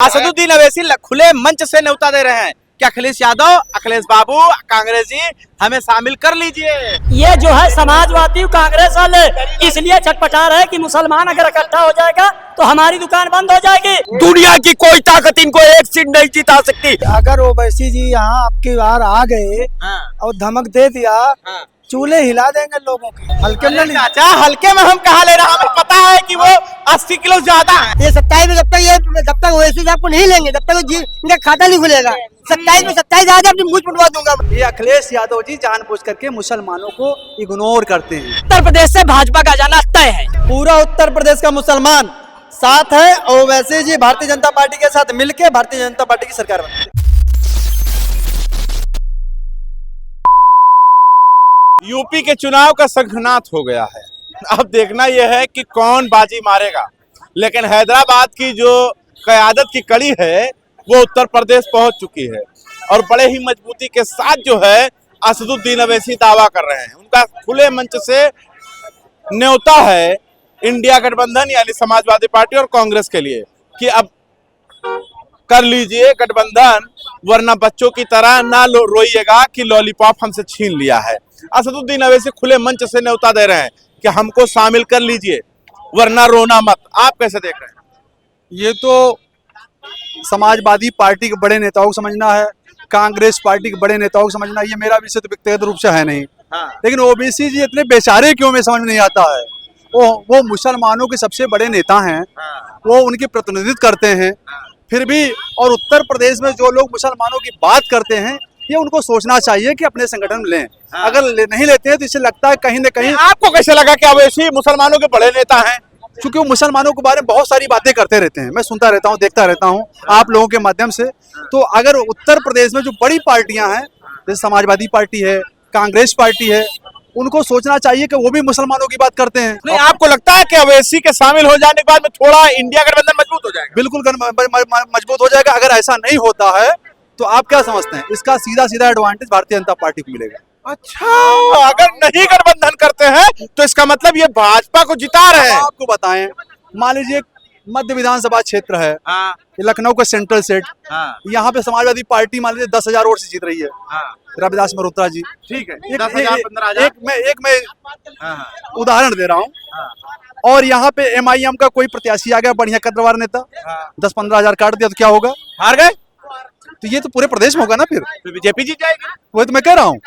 असदुद्दीन अवैसी खुले मंच से न्योता दे रहे हैं कि अखिलेश यादव, अखिलेश बाबू, कांग्रेस जी हमें शामिल कर लीजिए। ये जो है समाजवादी कांग्रेस वाले इसलिए छटपटा रहे कि मुसलमान अगर इकट्ठा हो जाएगा तो हमारी दुकान बंद हो जाएगी। दुनिया की कोई ताकत इनको एक सीट नहीं जिता सकती। अगर ओवैसी जी यहाँ आपकी बार आ गए और धमक दे दिया, चूल्हे हिला देंगे लोगों के। हल्के में चाचा, हल्के में हम कहा ले रहे हैं, हमें पता है कि वो 80 किलो ज्यादा है। ये 27 में जब तक ओवैसी साहब को नहीं लेंगे तब तक इनका खाता नहीं खुलेगा। 27 में 27 आ जाए अपनी मुझ पटवा दूंगा। ये अखिलेश यादव जी जानबूझ करके मुसलमानों को इग्नोर करते हैं। उत्तर प्रदेश से भाजपा का जाना तय है। पूरा उत्तर प्रदेश का मुसलमान साथ है और वैसे जी भारतीय जनता पार्टी के साथ मिलके भारतीय जनता पार्टी की सरकार बनी। यूपी के चुनाव का शंखनाद हो गया है। अब देखना यह है कि कौन बाजी मारेगा, लेकिन हैदराबाद की जो क़यादत की कड़ी है वो उत्तर प्रदेश पहुंच चुकी है और बड़े ही मजबूती के साथ जो है असदुद्दीन अवैसी दावा कर रहे हैं। उनका खुले मंच से न्योता है इंडिया गठबंधन यानी समाजवादी पार्टी और कांग्रेस के लिए कि अब कर लीजिए गठबंधन, वरना बच्चों की तरह ना रोइएगा कि लॉलीपॉप हमसे छीन लिया है। असदुद्दीन अवैसी खुले मंच से न्योता दे रहे हैं कि हमको शामिल कर लीजिए वरना रोना मत। आप कैसे देख रहे हैं? ये तो समाजवादी पार्टी के बड़े नेताओं को समझना है, कांग्रेस पार्टी के बड़े नेताओं को समझना है। ये मेरा विषय तो व्यक्तिगत रूप से है नहीं। लेकिन ओबीसी जी इतने बेचारे क्यों, में समझ में नहीं आता है। वो मुसलमानों के सबसे बड़े नेता हैं, वो उनके प्रतिनिधित्व करते हैं। फिर भी और उत्तर प्रदेश में जो लोग मुसलमानों की बात करते हैं, ये उनको सोचना चाहिए कि अपने संगठन में लें। अगर नहीं लेते हैं तो इससे लगता है कहीं न कहीं। आपको कैसे लगा कि अवैसी मुसलमानों के बड़े नेता हैं? क्योंकि वो मुसलमानों के बारे में बहुत सारी बातें करते रहते हैं, मैं सुनता रहता हूँ, देखता रहता हूँ आप लोगों के माध्यम से। तो अगर उत्तर प्रदेश में जो बड़ी पार्टियां हैं जैसे समाजवादी पार्टी है, कांग्रेस पार्टी है, उनको सोचना चाहिए कि वो भी मुसलमानों की बात करते हैं। नहीं, आपको लगता है कि अवैसी के शामिल हो जाने के बाद में थोड़ा इंडिया गठबंधन मजबूत हो जाएगा? बिल्कुल मजबूत हो जाएगा। अगर ऐसा नहीं होता है तो आप क्या समझते हैं, इसका सीधा सीधा एडवांटेज भारतीय जनता पार्टी को मिलेगा। अच्छा, अगर नहीं गठबंधन करते हैं तो इसका मतलब ये भाजपा को जिता रहे हैं। आपको बताएं, मान लीजिए मध्य विधानसभा क्षेत्र है, ये लखनऊ का सेंट्रल सेट, यहाँ पे समाजवादी पार्टी मान लीजिए 10,000 वोट से जीत रही है। रविदास मल्होत्रा जी, ठीक है, 10,000 15,000। एक मैं उदाहरण दे रहा हूँ। और यहाँ पे MIM का कोई प्रत्याशी आ गया, बढ़िया कद्रवार नेता, 10-15 हजार काट दिया तो क्या होगा? हार गए। तो ये तो पूरे प्रदेश में होगा ना, फिर बीजेपी जीत जाएगी। वही तो मैं कह रहा हूँ।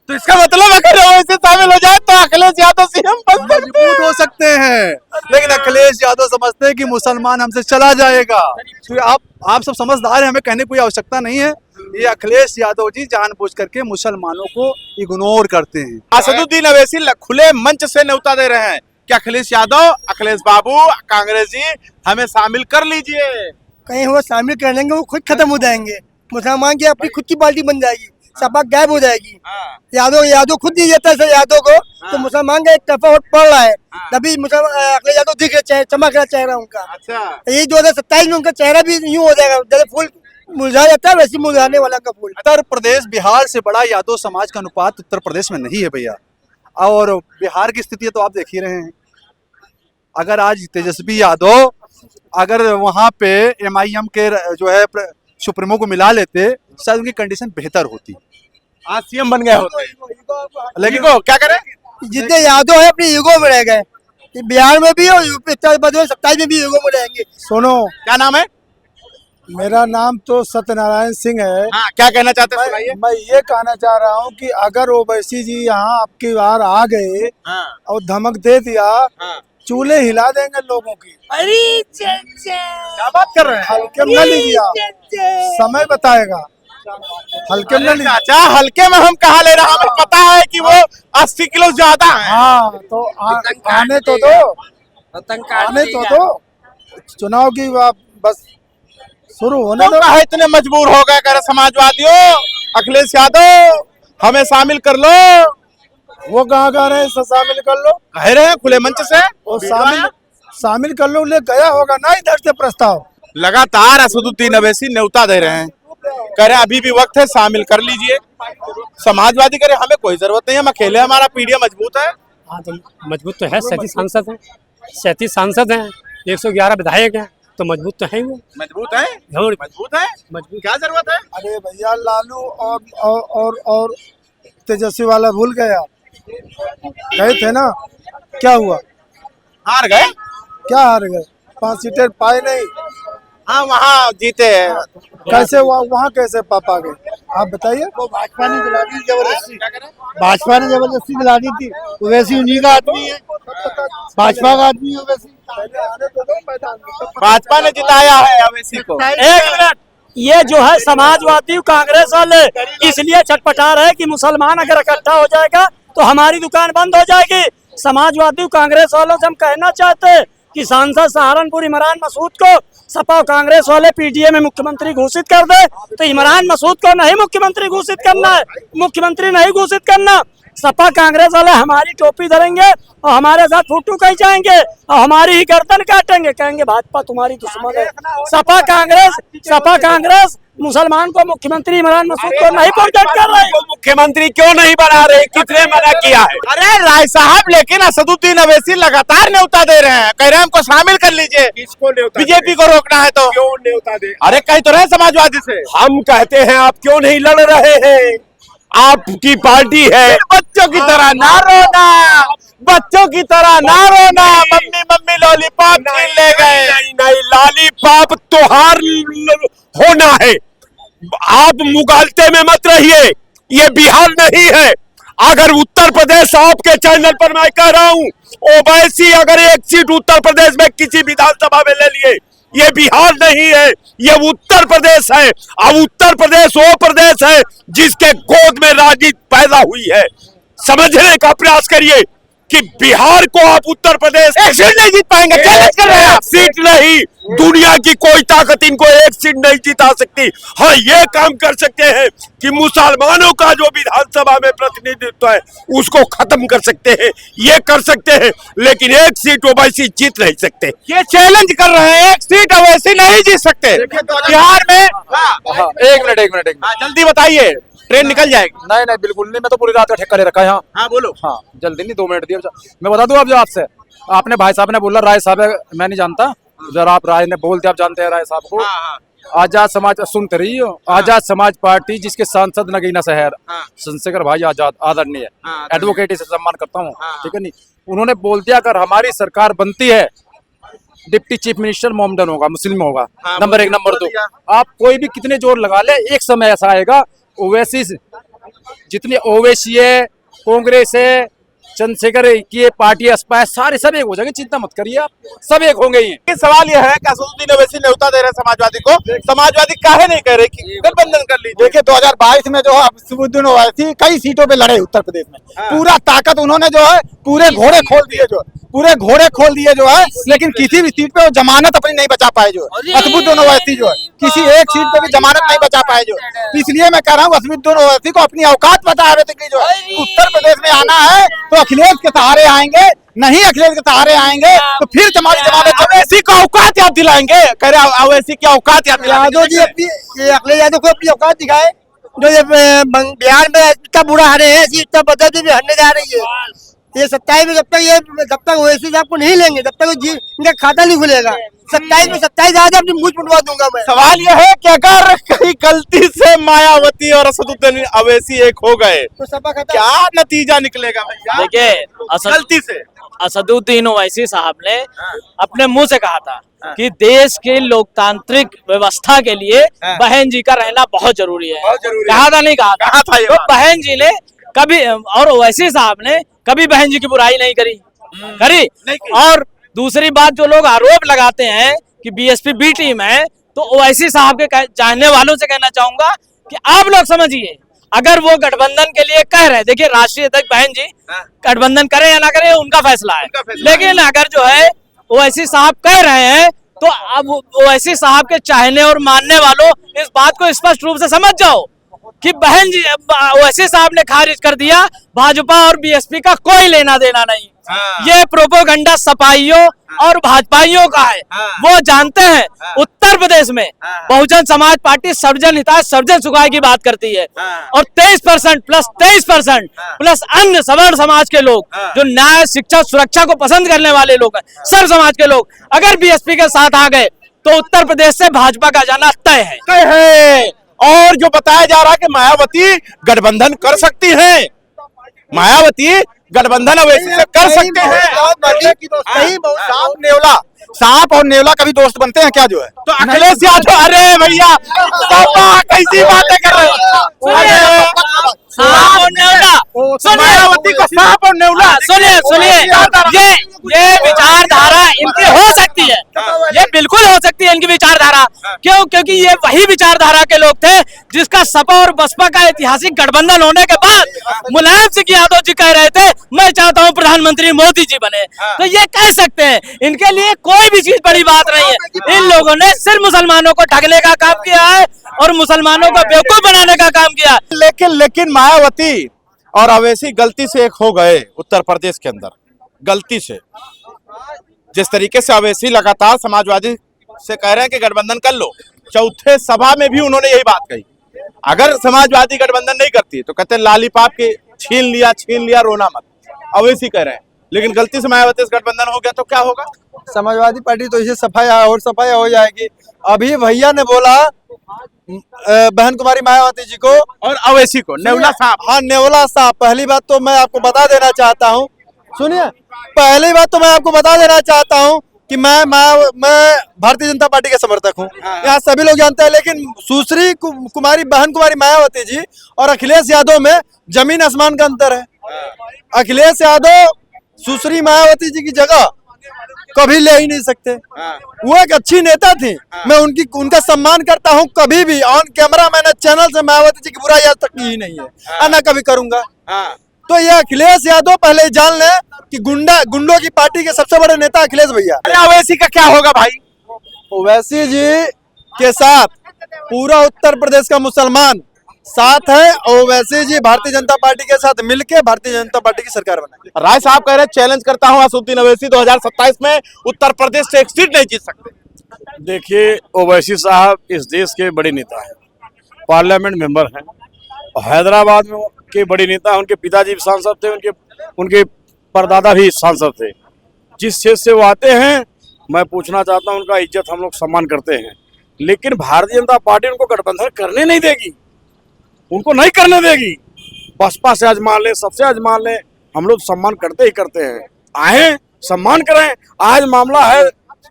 तो इसका मतलब अगर वैसे शामिल हो जाए तो अखिलेश यादव सीएम मजबूत हो सकते हैं, लेकिन अखिलेश यादव समझते हैं कि मुसलमान हमसे चला जाएगा। तो आप सब समझदार हैं, हमें कहने की कोई आवश्यकता नहीं है। ये अखिलेश यादव जी जानबूझ करके मुसलमानों को इग्नोर करते हैं। असदुद्दीन अवैसी खुले मंच से न्योता दे रहे हैं कि अखिलेश यादव, अखिलेश बाबू, कांग्रेस जी हमें शामिल कर लीजिए। कहीं वो शामिल कर लेंगे वो खुद खत्म हो जाएंगे। मुसलमान की अपनी खुद की पार्टी बन जाएगी, सपा गायब हो जाएगी। यादव खुद नहीं देता है यादव को, तो मुसलमान का एक तरफा वोट पड़ रहा है, तभी अखिलेश यादव दिख रहे, चमक रहा चेहरा उनका। अच्छा, ये 2027 में उनका चेहरा भी यूं हो जाएगा, जैसे फूल मुरझा जाता है वैसे मुरझाने वाला का फूल। उत्तर प्रदेश बिहार से बड़ा यादव समाज का अनुपात उत्तर प्रदेश में नहीं है भैया। और बिहार की स्थिति तो आप देख ही रहे हैं। अगर आज तेजस्वी यादव अगर वहां पे MIM के जो है सुप्रीमो को मिला लेते, शायद उनकी कंडीशन बेहतर होती। आज सीएम बन गए होते, लेकिन क्या करें, जितने यादव है अपनी ईगो में रह गए। बिहार में भी और यूपी 27 में भी ईगो में रहेंगे। सुनो, क्या नाम है? मेरा नाम तो सत्यनारायण सिंह है। क्या कहना चाहते हैं? मैं ये कहना चाह रहा हूँ कि अगर ओवैसी जी यहाँ आपकी बार आ गए और धमक दे दिया, चूल्हे हिला देंगे लोगों की। अरे क्या बात कर रहे हैं? हल्के में न लीजिए, समय बताएगा। हल्के में न लीजिए। अच्छा, हल्के में हम कहा ले रहे हैं, हमें पता है कि वो 80 किलो ज्यादा है। हाँ, तो आने तो दो, चुनाव की बस शुरू होने दो। इतने मजबूर हो गए कह रहे समाजवादियों, अखिलेश यादव हमें शामिल कर लो। वो कहाँ कह रहे हैं शामिल कर लो, कह रहे हैं खुले मंच से। और शामिल कर लो, ले गया होगा ना इधर से प्रस्ताव। लगातार असदुद्दीन अवैसी न्योता दे रहे हैं, कह रहे हैं अभी भी वक्त है, शामिल कर लीजिए। समाजवादी कह रहे हमें कोई जरूरत नहीं है, हम अकेले, हमारा पीढ़ी मजबूत है। हाँ तो मजबूत तो है, 37 सांसद हैं, 37 सांसद हैं, 111 विधायक हैं, तो मजबूत तो है वो। मजबूत है, और मजबूत है, मजबूत क्या जरूरत है? अरे भैया लालू और तेजस्वी वाला भूल गया, गए थे ना, क्या हुआ? हार गए। क्या हार गए? 5 सीटें पाए नहीं। हाँ वहाँ जीते हैं। कैसे हुआ वहाँ, कैसे पापा गए आप बताइए? वो भाजपा ने दिला दी जबरदस्ती, भाजपा ने जबरदस्ती दिला दी थी। वैसी उन्हीं का आदमी है, भाजपा का आदमी है वैसी। भाजपा ने जिताया है अवैसी को। एक मिनट, ये जो है समाजवादी कांग्रेस वाले इसलिए छटपटा रहे कि मुसलमान अगर इकट्ठा हो जाएगा तो हमारी दुकान बंद हो जाएगी। समाजवादी कांग्रेस वालों से हम कहना चाहते हैं कि सांसद सहारनपुर इमरान मसूद को सपा और कांग्रेस वाले पीटीए में मुख्यमंत्री घोषित कर दे, तो इमरान मसूद को नहीं मुख्यमंत्री घोषित करना है, मुख्यमंत्री नहीं घोषित करना। सपा कांग्रेस वाले हमारी टोपी धरेंगे और हमारे साथ फोटो खींचाएंगे और हमारी ही गर्दन काटेंगे, कहेंगे भाजपा तुम्हारी दुश्मन है। सपा कांग्रेस मुसलमान को मुख्यमंत्री इमरान मसूद को नहीं प्रोजेक्ट कर रहे। मुख्यमंत्री क्यों नहीं बना रहे? किसने मना किया है? अरे राय साहब, लेकिन असदुद्दीन अवैसी लगातार न्योता दे रहे हैं, कह रहे हैं हमको शामिल कर लीजिए। किसको न्योता? बीजेपी को रोकना है तो क्यों न्योता दे? अरे कहीं तो रहे समाजवादी से। हम कहते हैं आप क्यों नहीं लड़ रहे हैं? आपकी पार्टी है। बच्चों की तरह ना रोना, बच्चों की तरह ना रोना। मम्मी मम्मी लॉलीपॉप छीन ले गए। नहीं, लॉलीपॉप तो हार होना है। आप मुगालते में मत रहिए, ये बिहार नहीं है। अगर उत्तर प्रदेश आपके चैनल पर मैं कह रहा हूँ, ओवैसी अगर एक सीट उत्तर प्रदेश में किसी विधानसभा में ले लिए, ये बिहार नहीं है, ये उत्तर प्रदेश है। अब उत्तर प्रदेश वो प्रदेश है जिसके गोद में राजनीति पैदा हुई है। समझने का प्रयास करिए कि बिहार को आप उत्तर प्रदेश एक सीट नहीं जीत पाएंगे। चैलेंज कर रहे हैं आप। सीट नहीं, दुनिया की कोई ताकत इनको एक सीट नहीं जिता सकती। हाँ, ये काम कर सकते हैं कि मुसलमानों का जो विधानसभा में प्रतिनिधित्व है उसको खत्म कर सकते हैं, ये कर सकते हैं, लेकिन एक सीट ओवैसी जीत नहीं सकते। ये चैलेंज कर रहे हैं, एक सीट ओवैसी नहीं जीत सकते बिहार में। एक मिनट जल्दी बताइए, ट्रेन निकल जाएगी। नहीं बिल्कुल नहीं, मैं तो पूरी रात का ठेका ले रखा है यहाँ। हाँ बोलो। हाँ जल्दी नहीं, 2 मिनट दिए। मैं बता दूं आप, जो आपसे आपने भाई साहब ने बोला राय साहब है, मैं नहीं जानता। जरा आप राय ने बोलते, आप जानते हैं राय साहब को। आजाद समाज सुनते रही हो, आजाद समाज पार्टी जिसके सांसद नगीना शहर चंद्रशेखर भाई आजाद आदरणीय एडवोकेट से सम्मान करता हूँ, ठीक है नहीं। उन्होंने बोल दिया अगर हमारी सरकार बनती है डिप्टी चीफ मिनिस्टर मोमडन होगा, मुस्लिम होगा। नंबर 1, नंबर 2, आप कोई भी कितने जोर लगा ले, एक समय ऐसा आएगा ओवैसी जितने ओवैसी है, कांग्रेस है, चंद्रशेखर की पार्टी असपा है, सारे सब एक हो जाएंगे। चिंता मत करिए, आप सब एक होंगे ही। सवाल यह है कि असदुद्दीन ओवैसी न्योता दे रहे समाजवादी को, समाजवादी काहे नहीं कह रहे कि गठबंधन कर लीजिए? देखिए 2022 में जो असदुद्दीन ओवैसी कई सीटों पे लड़े उत्तर प्रदेश में, पूरा ताकत उन्होंने जो है पूरे घोड़े खोल दिए, जो है, लेकिन किसी भी सीट पे वो जमानत अपनी नहीं बचा पाए। जो असदुद्दीन ओवैसी जो है किसी एक सीट पे भी जमानत नहीं बचा पाए। जो इसलिए मैं कह रहा हूँ असदुद्दीन ओवैसी को अपनी औकात बता रहे थे कि जो है उत्तर प्रदेश में आना है तो अखिलेश के सहारे आएंगे, नहीं अखिलेश के सहारे आएंगे तो फिर हमारी जमानत। अवैसी को औकात याद दिलाएंगे, कह रहे अवैसी की औकात याद दिलाएंगे। यादव जी अपनी अखिलेश यादव को अपनी औकात दिखाए, जो ये बिहार में इतना बुरा हारे है, इतना बदल भी हटने जा रही है। ये 27 में जब तक ओवैसी साहब को नहीं लेंगे तब तक इनका खाता नहीं खुलेगा। 27 में 27 आज अपनी मुझ मुंडवा दूंगा मैं। सवाल यह है कि अगर कहीं गलती से मायावती और असदुद्दीन ओवैसी एक हो गए तो सपा खाता क्या नतीजा निकलेगा भैया? देखिए गलती से असदुद्दीन ओवैसी साहब ने अपने मुंह से कहा था कि देश के लोकतांत्रिक व्यवस्था के लिए बहन जी का रहना बहुत जरूरी है। कहा था, नहीं कहा था? ये तो बहन जी ने कभी, और ओवैसी साहब ने कभी बहन जी की बुराई नहीं करी। और दूसरी बात, जो लोग आरोप लगाते हैं कि बीएसपी बी टीम है, तो ओवैसी साहब के चाहने वालों से कहना चाहूंगा कि आप लोग समझिए, अगर वो गठबंधन के लिए कह रहे हैं, देखिए राष्ट्रीय अध्यक्ष बहन जी गठबंधन करें या ना करें उनका फैसला है, लेकिन अगर जो है ओवैसी साहब कह रहे हैं तो अब ओवैसी साहब के चाहने और मानने वालों इस बात को स्पष्ट रूप से समझ जाओ कि बहन जी ओवैसी साहब ने खारिज कर दिया, भाजपा और बीएसपी का कोई लेना देना नहीं। ये प्रोपोगंडा सपाइयों और भाजपाइयों का है। वो जानते हैं उत्तर प्रदेश में बहुजन समाज पार्टी सर्वजन हिताय सर्वजन सुखाय की बात करती है, और 23% प्लस 23% प्लस अन्य सवर्ण समाज के लोग जो न्याय शिक्षा सुरक्षा को पसंद करने वाले लोग हैं, सब समाज के लोग अगर बीएसपी के साथ आ गए तो उत्तर प्रदेश से भाजपा का जाना तय है। तय है। और जो बताया जा रहा है कि मायावती गठबंधन कर सकती हैं, मायावती गठबंधन अवैसी से कर सकते हैं। सांप और नेवला कभी दोस्त बनते हैं क्या जो है? तो अखिलेश यादव, अरे भैया कैसी बातें कर रहे हो? सांप और नेवला, मायावती को सांप और नेवला, सुनिए ये विचारधारा इनकी हो सकती है, ये बिल्कुल हो सकती है इनकी विचारधारा। क्यों? क्योंकि ये वही विचारधारा के लोग थे जिसका सपा और बसपा का ऐतिहासिक गठबंधन होने के बाद मुलायम सिंह यादव जी कह रहे थे मैं चाहता हूं प्रधानमंत्री मोदी जी बने। तो ये कह सकते हैं, इनके लिए कोई भी चीज बड़ी बात नहीं है। इन लोगों ने सिर्फ मुसलमानों को ठगने का काम किया है और मुसलमानों को बेवकूफ बनाने का काम किया। लेकिन मायावती और अवैसी गलती से एक हो गए उत्तर प्रदेश के अंदर, गलती से। जिस तरीके से अवैसी लगातार समाजवादी से कह रहे हैं कि गठबंधन कर लो, चौथे सभा में भी उन्होंने यही बात कही। अगर समाजवादी गठबंधन नहीं करती तो कहते लॉलीपॉप के छीन लिया रोना मत, अवैसी कह रहे हैं। लेकिन गलती से मायावती से गठबंधन हो गया तो क्या होगा? समाजवादी पार्टी तो इसे सफाया हो जाएगी। अभी भैया ने बोला बहन कुमारी मायावती जी को और अवैसी को नेवला साहब। हाँ, नेवला साहब। पहली बात तो मैं आपको बता देना चाहता हूँ, सुनिए, पहली बात तो मैं आपको बता देना चाहता हूँ कि मैं भारतीय जनता पार्टी के समर्थक हूँ, यहाँ सभी लोग जानते हैं। लेकिन सुश्री कुमारी बहन कुमारी मायावती जी और अखिलेश यादव में जमीन आसमान का अंतर है। अखिलेश यादव सुश्री मायावती जी की जगह कभी ले ही नहीं सकते। वो एक अच्छी नेता थी, मैं उनका सम्मान करता हूँ। कभी भी ऑन कैमरा मैंने चैनल से मायावती जी की बुराई आज तक की ही नहीं है और न कभी करूंगा। तो ये अखिलेश यादव पहले जान ले कि गुंडों की पार्टी के सबसे बड़े नेता अखिलेश भैया। अरे अवैसी का क्या होगा भाई? ओवैसी जी के साथ पूरा उत्तर प्रदेश का मुसलमान साथ है। ओवैसी जी भारतीय जनता पार्टी के साथ मिलकर भारतीय जनता पार्टी की सरकार बनाएगी। राय साहब कह रहे हैं चैलेंज करता हूं असदुद्दीन अवैसी, 2027 में उत्तर प्रदेश से एक सीट नहीं जीत सकते। देखिए, ओवैसी साहब इस देश के बड़े नेता हैं, पार्लियामेंट मेंबर हैं, और हैदराबाद में के बड़े नेता हैं। उनके पिताजी भी सांसद थे, उनके परदादा भी सांसद थे। जिस क्षेत्र से वो आते हैं, मैं पूछना चाहता हूं, उनका इज्जत हम लोग सम्मान करते हैं। लेकिन भारतीय जनता पार्टी उनको गठबंधन करने नहीं देगी, उनको नहीं करने देगी। बसपा से आजमा ले, सबसे आजमा ले, हम लोग सम्मान करते ही करते हैं। आए सम्मान करें। आज मामला है,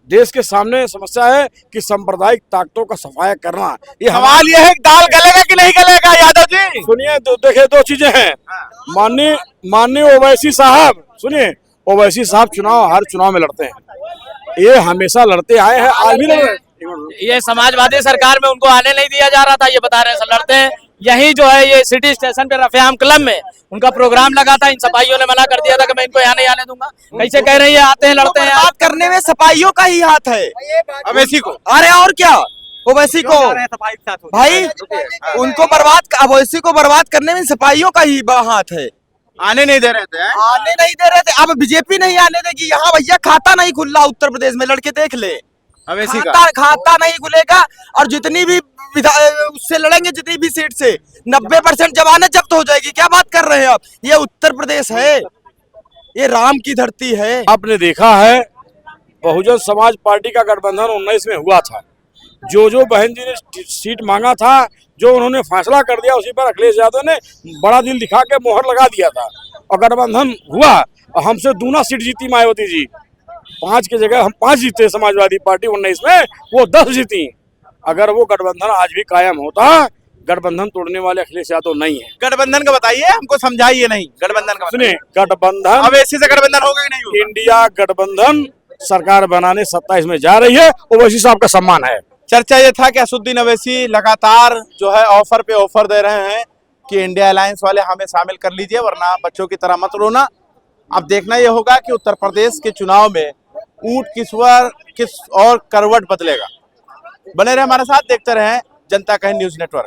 देश के सामने समस्या है कि सांप्रदायिक ताकतों का सफाया करना। ये सवाल ये है कि दाल गलेगा कि नहीं गलेगा यादव जी? सुनिए, देखिए, दो चीजें हैं। माननीय ओवैसी साहब, सुनिए, ओवैसी साहब हर चुनाव में लड़ते हैं, ये हमेशा लड़ते आए हैं, आज भी लड़ रहे हैं। ये समाजवादी सरकार में उनको आने नहीं दिया जा रहा था, ये बता रहे हैं, लड़ते हैं। यही जो है ये सिटी स्टेशन पे रफेआम क्लब में उनका प्रोग्राम लगा था, इन सपाइयों ने मना कर दिया था कि मैं इनको यहाँ नहीं आने दूंगा। कैसे कह रही है आते हैं लड़ते हैं। बात करने में सपाइयों का ही हाथ है अवैसी को। अरे और क्या, ओवैसी को भाई उनको ओवैसी को बर्बाद करने में सपाइयों का ही हाथ है। आने नहीं दे रहे थे। आने नहीं दे रहे थे, अब बीजेपी नहीं आने देगी। यहाँ भैया खाता नहीं खुल रहा उत्तर प्रदेश में, लड़के देख ले, अवैसी का खाता नहीं खुलेगा। और जितनी भी उससे लड़ेंगे, जितनी भी सीट से 90% जमानत जब्त हो जाएगी। क्या बात कर रहे हैं आप? ये उत्तर प्रदेश है, ये राम की धरती है। आपने देखा है, बहुजन समाज पार्टी का गठबंधन 19 में हुआ था। जो बहन जी ने सीट मांगा था, जो उन्होंने फैसला कर दिया, उसी पर अखिलेश यादव ने बड़ा दिल दिखा के मोहर लगा दिया था और गठबंधन हुआ। और हमसे दूना सीट जीती मायावती जी, 5 की जगह हम 5 जीते। समाजवादी पार्टी 19 में, वो 10 जीती। अगर वो गठबंधन आज भी कायम होता, गठबंधन तोड़ने वाले अखिलेश यादव नहीं है। गठबंधन का बताइए, हमको समझाइए। नहीं, गठबंधन का सुनिए, गठबंधन अवैसी से गठबंधन होगा कि नहीं होगा? इंडिया गठबंधन सरकार बनाने 27 में जा रही है, ओवैसी साहब का सम्मान है। चर्चा ये था कि असदुद्दीन अवैसी लगातार जो है ऑफर पे ऑफर दे रहे हैं कि इंडिया अलायंस वाले हमें शामिल कर लीजिए, वरना बच्चों की तरह मत रोना। अब देखना यह होगा कि उत्तर प्रदेश के चुनाव में ऊंट किस और करवट बदलेगा। बने रहे हमारे साथ, देखते रहें जनता का न्यूज़ नेटवर्क।